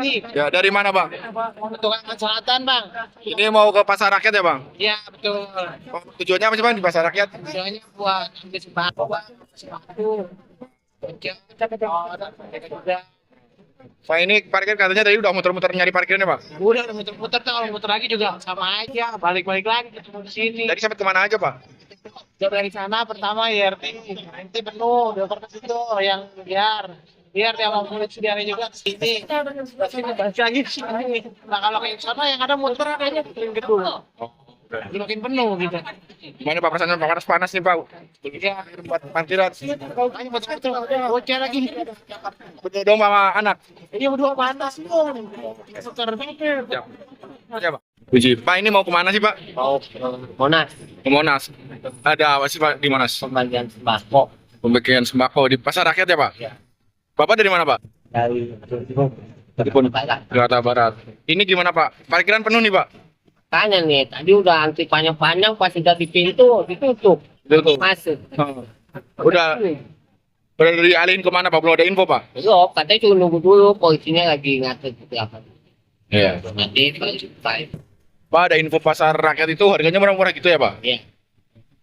ini. Ya, dari mana Bang? Petukangan Selatan, Bang. Ini mau ke pasar rakyat ya Bang? Iya, betul. Oh, tujuannya apa sih Bang di pasar rakyat? Tujuannya buat ambil sembako, Bang. Sembako. Udah Pak ini parkir katanya tadi udah muter-muter nyari parkirnya Bang. udah muter-muter tuh, kalau muter lagi juga sama aja, balik-balik lagi ketemu di sini. Tadi sampai kemana aja Pak? Dari sana pertama IRT penuh, dokter ke situ yang biar dia mau mulut sendiri juga ke sini. Balik lagi ke sini. Nah kalau ke sana yang ada muter kayaknya paling gedung. Makin penuh gitu. Gimana Pak perasaan panas nih Pak? Iya. Buat parkiran. Makanya buat itu bocah lagi. Berdua dong sama anak. Ini berdua panas tuh. Muter Ya. Ya Pak. Puji. Pak ini mau kemana sih Pak? mau Monas Ke Monas. Ada apa sih Pak di Monas? pembagian sembako Pembagian sembako di pasar rakyat ya Pak? Ya. Bapak dari mana Pak? dari Jakarta Barat. Ini gimana Pak? Parkiran penuh nih Pak? Tanya nih, tadi udah antri panjang-panjang pas udah di pintu ditutup. Tutup. Masuk. Udah dialihin kemana Pak? Belum ada info Pak? Belum, katanya cuma nunggu dulu polisinya lagi ngatur seperti apa. Iya. Nanti kalau selesai, Pak ada info pasar rakyat itu harganya murah-murah gitu ya Pak? ya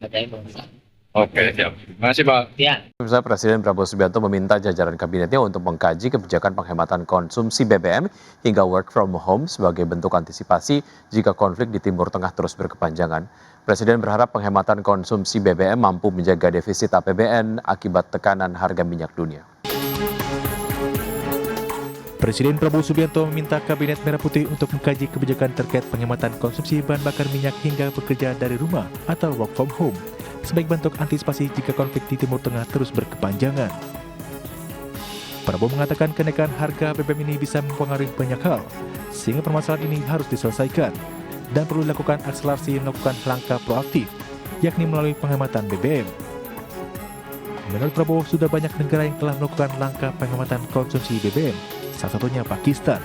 katanya mau bisa. Oke siap. Terima kasih Pak. Ya. Pemirsa, Presiden Prabowo Subianto meminta jajaran kabinetnya untuk mengkaji kebijakan penghematan konsumsi BBM hingga work from home sebagai bentuk antisipasi jika konflik di Timur Tengah terus berkepanjangan. Presiden berharap penghematan konsumsi BBM mampu menjaga defisit APBN akibat tekanan harga minyak dunia. Presiden Prabowo Subianto meminta Kabinet Merah Putih untuk mengkaji kebijakan terkait penghematan konsumsi bahan bakar minyak hingga bekerja dari rumah atau work from home sebagai bentuk antisipasi jika konflik di Timur Tengah terus berkepanjangan. Prabowo mengatakan kenaikan harga BBM ini bisa mempengaruhi banyak hal, sehingga permasalahan ini harus diselesaikan dan perlu dilakukan akselerasi melakukan langkah proaktif, yakni melalui penghematan BBM. Menurut Prabowo, sudah banyak negara yang telah melakukan langkah penghematan konsumsi BBM, salah satunya Pakistan.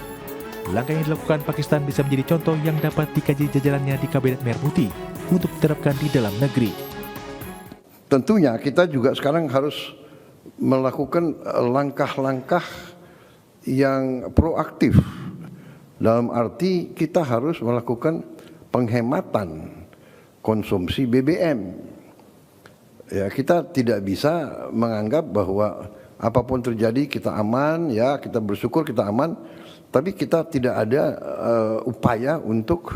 Langkah yang dilakukan Pakistan bisa menjadi contoh yang dapat dikaji jajarannya di Kabinet Merah Putih untuk diterapkan di dalam negeri. Tentunya kita juga sekarang harus melakukan langkah-langkah yang proaktif. Dalam arti kita harus melakukan penghematan konsumsi BBM. Ya, kita tidak bisa menganggap bahwa apapun terjadi kita aman, ya kita bersyukur kita aman, tapi kita tidak ada upaya untuk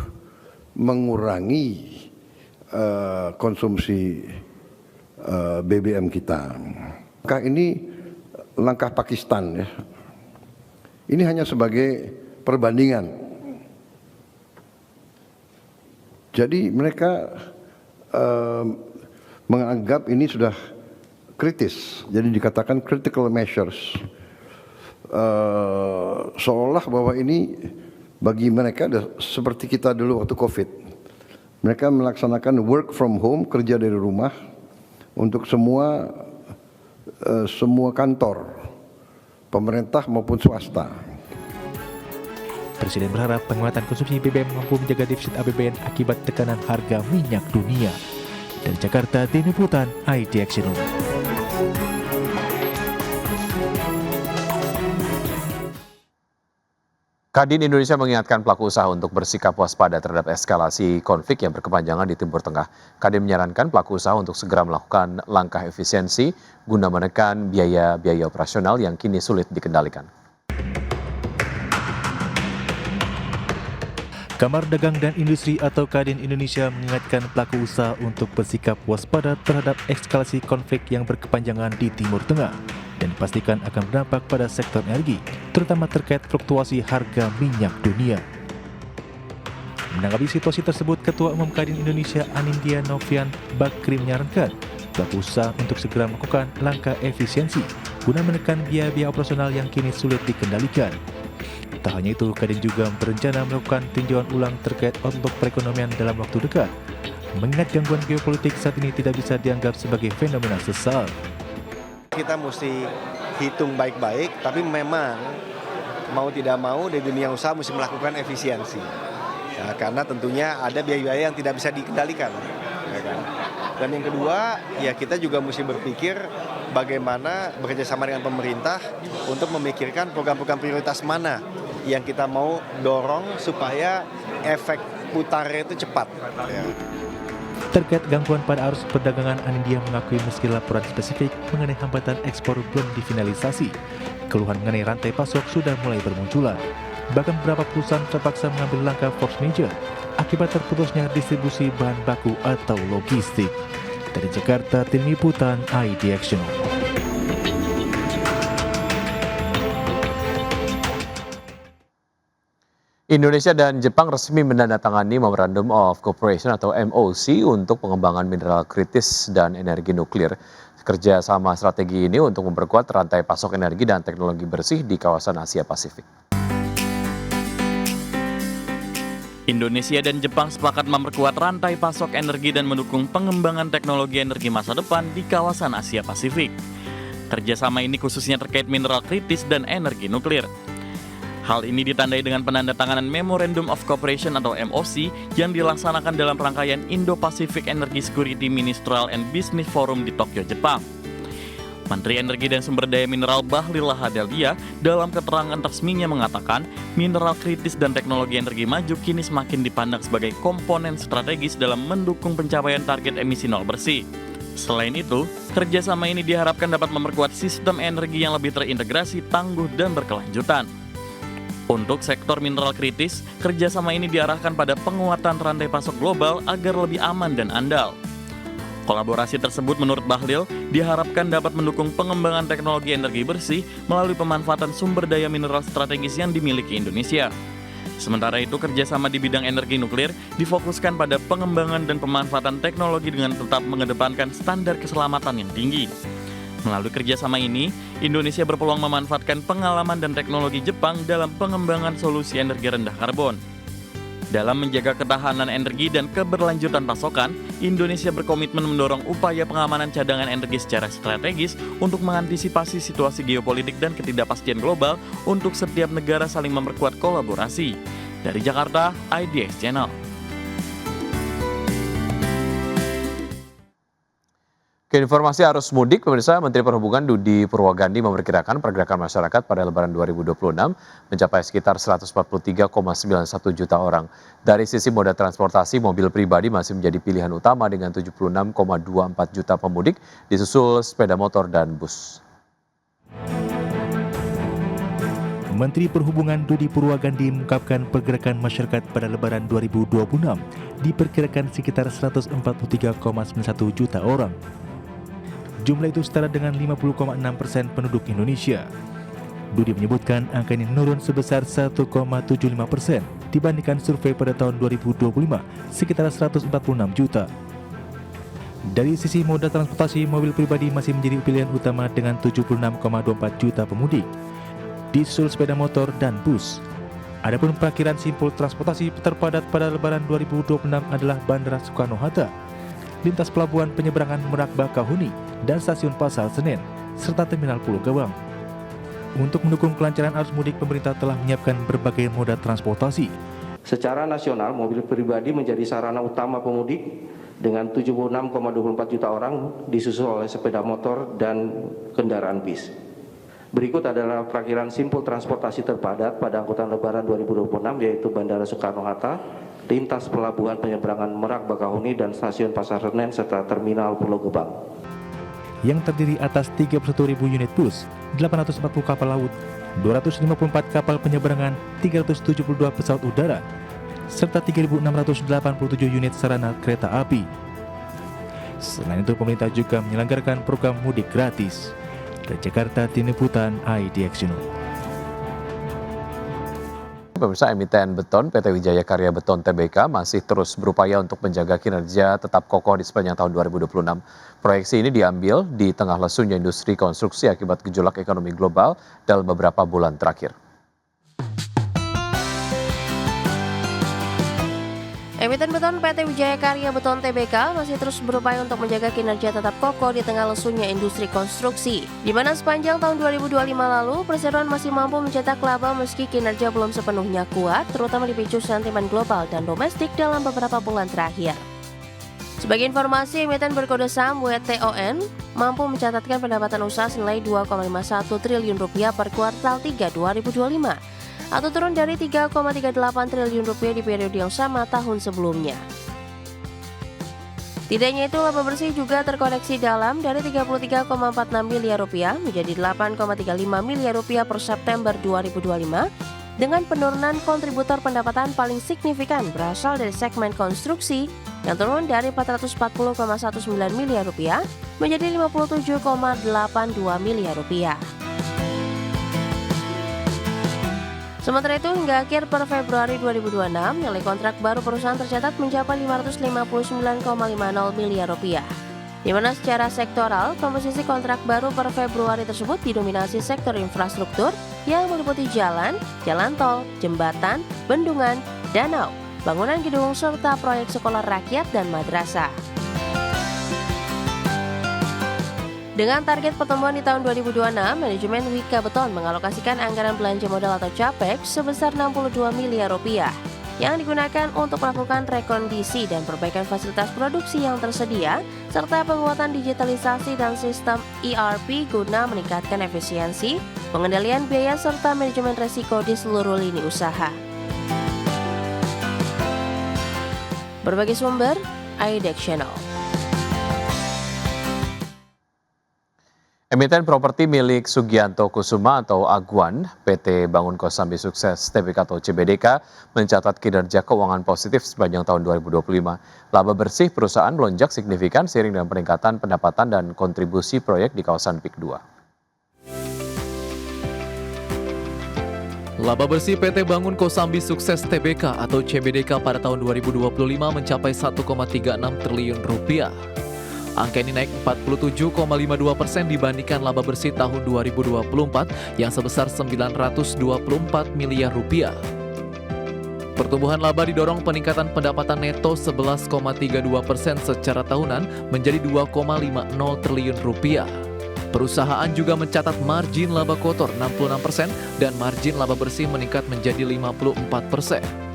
mengurangi konsumsi BBM kita. Maka ini langkah Pakistan ya. Ini hanya sebagai perbandingan. Jadi mereka menganggap ini sudah kritis. Jadi dikatakan critical measures. Seolah bahwa ini bagi mereka seperti kita dulu waktu COVID. Mereka melaksanakan work from home, kerja dari rumah untuk semua kantor, pemerintah maupun swasta. Presiden berharap penguatan konsumsi BBM mampu menjaga defisit APBN akibat tekanan harga minyak dunia. Dari Jakarta, Tim Liputan IDX Channel. Kadin Indonesia mengingatkan pelaku usaha untuk bersikap waspada terhadap eskalasi konflik yang berkepanjangan di Timur Tengah. Kadin menyarankan pelaku usaha untuk segera melakukan langkah efisiensi guna menekan biaya-biaya operasional yang kini sulit dikendalikan. Kamar Dagang dan Industri atau Kadin Indonesia mengingatkan pelaku usaha untuk bersikap waspada terhadap eskalasi konflik yang berkepanjangan di Timur Tengah dan dipastikan akan berdampak pada sektor energi, terutama terkait fluktuasi harga minyak dunia. Menanggapi situasi tersebut, Ketua Umum Kadin Indonesia Anindya Novian Bakri menyarankan pelaku usaha untuk segera melakukan langkah efisiensi guna menekan biaya-biaya operasional yang kini sulit dikendalikan. Tak hanya itu, Kadin juga berencana melakukan tinjauan ulang terkait outlook perekonomian dalam waktu dekat, mengingat gangguan geopolitik saat ini tidak bisa dianggap sebagai fenomena sesal. Kita mesti hitung baik-baik, tapi memang mau tidak mau di dunia usaha mesti melakukan efisiensi. Ya, karena tentunya ada biaya-biaya yang tidak bisa dikendalikan. Ya kan? Dan yang kedua, ya kita juga mesti berpikir bagaimana bekerjasama dengan pemerintah untuk memikirkan program-program prioritas mana yang kita mau dorong supaya efek putarnya itu cepat. Terkait gangguan pada arus perdagangan, Anindya mengakui meski laporan spesifik mengenai hambatan ekspor belum difinalisasi, keluhan mengenai rantai pasok sudah mulai bermunculan. Bahkan beberapa perusahaan terpaksa mengambil langkah force majeure akibat terputusnya distribusi bahan baku atau logistik. Dari Jakarta, Tim Liputan IDX. Indonesia dan Jepang resmi menandatangani Memorandum of Cooperation atau MOC untuk pengembangan mineral kritis dan energi nuklir. Kerjasama strategi ini untuk memperkuat rantai pasok energi dan teknologi bersih di kawasan Asia Pasifik. Indonesia dan Jepang sepakat memperkuat rantai pasok energi dan mendukung pengembangan teknologi energi masa depan di kawasan Asia Pasifik. Kerjasama ini khususnya terkait mineral kritis dan energi nuklir. Hal ini ditandai dengan penandatanganan Memorandum of Cooperation atau MOC yang dilaksanakan dalam rangkaian Indo-Pacific Energy Security Ministerial and Business Forum di Tokyo, Jepang. Menteri Energi dan Sumber Daya Mineral Bahlil Lahadalia dalam keterangan resminya mengatakan mineral kritis dan teknologi energi maju kini semakin dipandang sebagai komponen strategis dalam mendukung pencapaian target emisi nol bersih. Selain itu, kerjasama ini diharapkan dapat memperkuat sistem energi yang lebih terintegrasi, tangguh, dan berkelanjutan. Untuk sektor mineral kritis, kerjasama ini diarahkan pada penguatan rantai pasok global agar lebih aman dan andal. Kolaborasi tersebut menurut Bahlil diharapkan dapat mendukung pengembangan teknologi energi bersih melalui pemanfaatan sumber daya mineral strategis yang dimiliki Indonesia. Sementara itu, kerjasama di bidang energi nuklir difokuskan pada pengembangan dan pemanfaatan teknologi dengan tetap mengedepankan standar keselamatan yang tinggi. Melalui kerjasama ini, Indonesia berpeluang memanfaatkan pengalaman dan teknologi Jepang dalam pengembangan solusi energi rendah karbon. Dalam menjaga ketahanan energi dan keberlanjutan pasokan, Indonesia berkomitmen mendorong upaya pengamanan cadangan energi secara strategis untuk mengantisipasi situasi geopolitik dan ketidakpastian global untuk setiap negara saling memperkuat kolaborasi. Dari Jakarta, IDX Channel. Informasi arus mudik, pemirsa, Menteri Perhubungan Dudi Purwagandi memperkirakan pergerakan masyarakat pada Lebaran 2026 mencapai sekitar 143,91 juta orang. Dari sisi moda transportasi, mobil pribadi masih menjadi pilihan utama dengan 76,24 juta pemudik, disusul sepeda motor dan bus. Menteri Perhubungan Dudi Purwagandi mengungkapkan pergerakan masyarakat pada Lebaran 2026 diperkirakan sekitar 143,91 juta orang. Jumlah itu setara dengan 50,6% penduduk Indonesia. Dudi menyebutkan angka ini menurun sebesar 1,75% dibandingkan survei pada tahun 2025 sekitar 146 juta. Dari sisi moda transportasi, mobil pribadi masih menjadi pilihan utama dengan 76,24 juta pemudik, disusul sepeda motor dan bus. Adapun perakiran simpul transportasi terpadat pada Lebaran 2026 adalah Bandara Soekarno-Hatta, lintas pelabuhan penyeberangan Merak Bakahuni dan stasiun Pasar Senen, serta terminal Pulau Gebang. Untuk mendukung kelancaran arus mudik, pemerintah telah menyiapkan berbagai moda transportasi. Secara nasional, mobil pribadi menjadi sarana utama pemudik dengan 76,24 juta orang, disusul oleh sepeda motor dan kendaraan bis. Berikut adalah perakiran simpul transportasi terpadat pada angkutan Lebaran 2026, yaitu Bandara Soekarno-Hatta, lintas pelabuhan penyeberangan Merak Bakahuni dan stasiun Pasar Senen, serta terminal Pulau Gebang. Yang terdiri atas 31.000 unit bus, 840 kapal laut, 254 kapal penyeberangan, 372 pesawat udara, serta 3.687 unit sarana kereta api. Selain itu, pemerintah juga menyelenggarakan program mudik gratis. Dari Jakarta, Tim Liputan IDX. Pemirsa, emiten beton PT Wijaya Karya Beton Tbk masih terus berupaya untuk menjaga kinerja tetap kokoh di sepanjang tahun 2026. Proyeksi ini diambil di tengah lesunya industri konstruksi akibat gejolak ekonomi global dalam beberapa bulan terakhir. Emiten beton PT Wijaya Karya Beton Tbk masih terus berupaya untuk menjaga kinerja tetap kokoh di tengah lesunya industri konstruksi, di mana sepanjang tahun 2025 lalu, perseroan masih mampu mencetak laba meski kinerja belum sepenuhnya kuat, terutama dipicu sentimen global dan domestik dalam beberapa bulan terakhir. Sebagai informasi, emiten berkode saham WTON mampu mencatatkan pendapatan usaha senilai 2,51 triliun rupiah per kuartal 3 2025. atau turun dari 3,38 triliun rupiah di periode yang sama tahun sebelumnya. Tidaknya itu, laba bersih juga terkoreksi dalam dari 33,46 miliar rupiah menjadi 8,35 miliar rupiah per September 2025 dengan penurunan kontributor pendapatan paling signifikan berasal dari segmen konstruksi yang turun dari 440,19 miliar rupiah menjadi 57,82 miliar rupiah. Sementara itu, hingga akhir per Februari 2026, nilai kontrak baru perusahaan tercatat mencapai 559,50 miliar rupiah. Di mana secara sektoral, komposisi kontrak baru per Februari tersebut didominasi sektor infrastruktur yang meliputi jalan, jalan tol, jembatan, bendungan, danau, bangunan gedung, serta proyek sekolah rakyat dan madrasah. Dengan target pertumbuhan di tahun 2026, manajemen Wika Beton mengalokasikan anggaran belanja modal atau CAPEX sebesar 62 miliar rupiah yang digunakan untuk melakukan rekondisi dan perbaikan fasilitas produksi yang tersedia serta penguatan digitalisasi dan sistem ERP guna meningkatkan efisiensi, pengendalian biaya serta manajemen risiko di seluruh lini usaha. Berbagai sumber, IDEX Channel. Emiten properti milik Sugianto Kusuma atau Agwan, PT Bangun Kosambi Sukses Tbk atau CBDK mencatat kinerja keuangan positif sepanjang tahun 2025. Laba bersih perusahaan melonjak signifikan seiring dengan peningkatan pendapatan dan kontribusi proyek di kawasan PIK 2. Laba bersih PT Bangun Kosambi Sukses Tbk atau CBDK pada tahun 2025 mencapai 1,36 triliun rupiah. Angka ini naik 47,52% dibandingkan laba bersih tahun 2024 yang sebesar 924 miliar rupiah. Pertumbuhan laba didorong peningkatan pendapatan neto 11,32% secara tahunan menjadi 2,50 triliun rupiah. Perusahaan juga mencatat margin laba kotor 66% dan margin laba bersih meningkat menjadi 54%.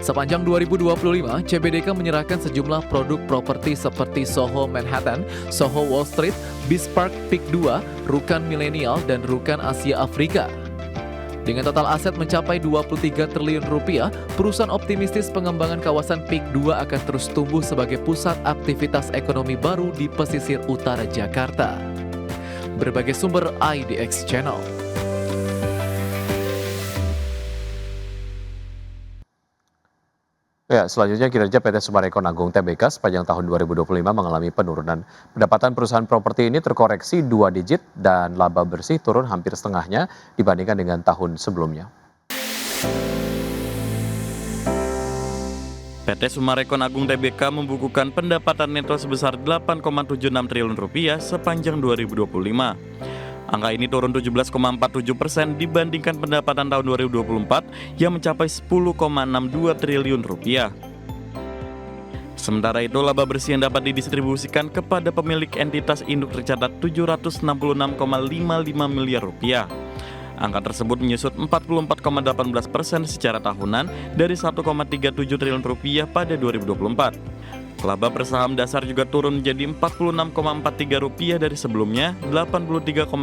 Sepanjang 2025, CBDK menyerahkan sejumlah produk properti seperti Soho Manhattan, Soho Wall Street, Bispark PIK 2, Rukan Milenial, dan Rukan Asia Afrika. Dengan total aset mencapai 23 triliun rupiah, perusahaan optimistis pengembangan kawasan PIK 2 akan terus tumbuh sebagai pusat aktivitas ekonomi baru di pesisir utara Jakarta. Berbagai sumber IDX Channel. Ya, selanjutnya kinerja PT Summarecon Agung Tbk sepanjang tahun 2025 mengalami penurunan. Pendapatan perusahaan properti ini terkoreksi 2 digit dan laba bersih turun hampir setengahnya dibandingkan dengan tahun sebelumnya. PT Summarecon Agung Tbk membukukan pendapatan neto sebesar 8,76 triliun rupiah sepanjang 2025. Angka ini turun 17,47% dibandingkan pendapatan tahun 2024 yang mencapai 10,62 triliun rupiah. Sementara itu, laba bersih yang dapat didistribusikan kepada pemilik entitas induk tercatat 766,55 miliar rupiah. Angka tersebut menyusut 44,18% secara tahunan dari 1,37 triliun rupiah pada 2024. Laba per saham dasar juga turun menjadi Rp46,43 dari sebelumnya Rp83,19.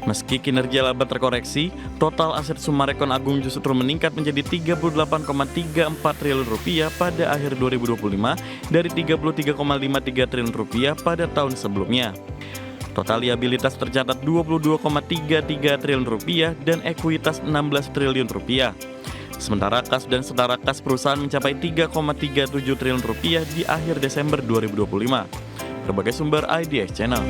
Meski kinerja laba terkoreksi, total aset Summarecon Agung justru meningkat menjadi Rp38,34 triliun pada akhir 2025 dari Rp33,53 triliun pada tahun sebelumnya. Total liabilitas tercatat Rp22,33 triliun dan ekuitas Rp16 triliun. Sementara kas dan setara kas perusahaan mencapai Rp3,37 triliun di akhir Desember 2025. Berbagai sumber IDX Channel.